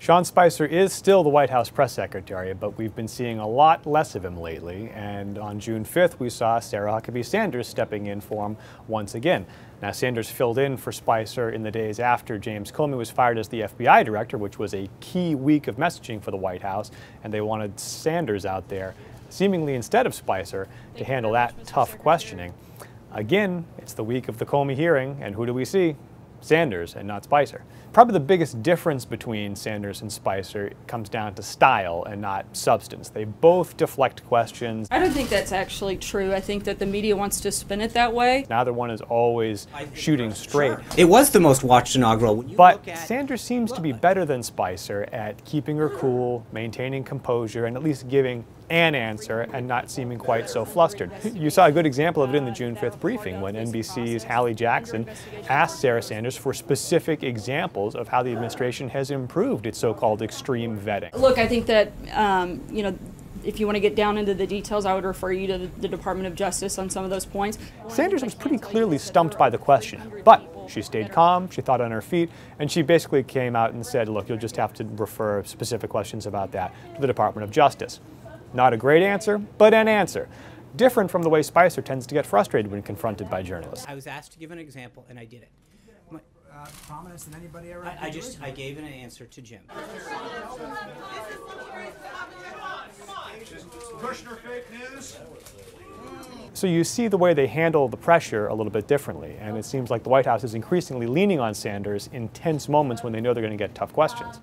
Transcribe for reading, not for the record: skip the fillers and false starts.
Sean Spicer is still the White House press secretary, but we've been seeing a lot less of him lately. And on June 5th, we saw Sarah Huckabee Sanders stepping in for him once again. Now, Sanders filled in for Spicer in the days after James Comey was fired as the FBI director, which was a key week of messaging for the White House, and they wanted Sanders out there, seemingly instead of Spicer, to handle that tough questioning. Again, it's the week of the Comey hearing, and who do we see? Sanders and not Spicer. Probably the biggest difference between Sanders and Spicer comes down to style and not substance. They both deflect questions. I don't think that's actually true. I think that the media wants to spin it that way. Neither one is always shooting straight. Sure. It was the most watched inaugural. But Sanders seems to be better than Spicer at keeping her cool, maintaining composure, and at least giving an answer and not seeming quite so flustered. You saw a good example of it in the June 5th briefing when NBC's Hallie Jackson asked Sarah Sanders for specific examples of how the administration has improved its so-called extreme vetting. Look, I think that, if you want to get down into the details, I would refer you to the Department of Justice on some of those points. Sanders was pretty clearly stumped by the question, but she stayed calm, she thought on her feet, and she basically came out and said, look, you'll just have to refer specific questions about that to the Department of Justice. Not a great answer, but an answer. Different from the way Spicer tends to get frustrated when confronted by journalists. I was asked to give an example, and I did it. Prominence than anybody ever. I gave an answer to Jim. Kushner fake news. So you see the way they handle the pressure a little bit differently, and it seems like the White House is increasingly leaning on Sanders in tense moments when they know they're going to get tough questions.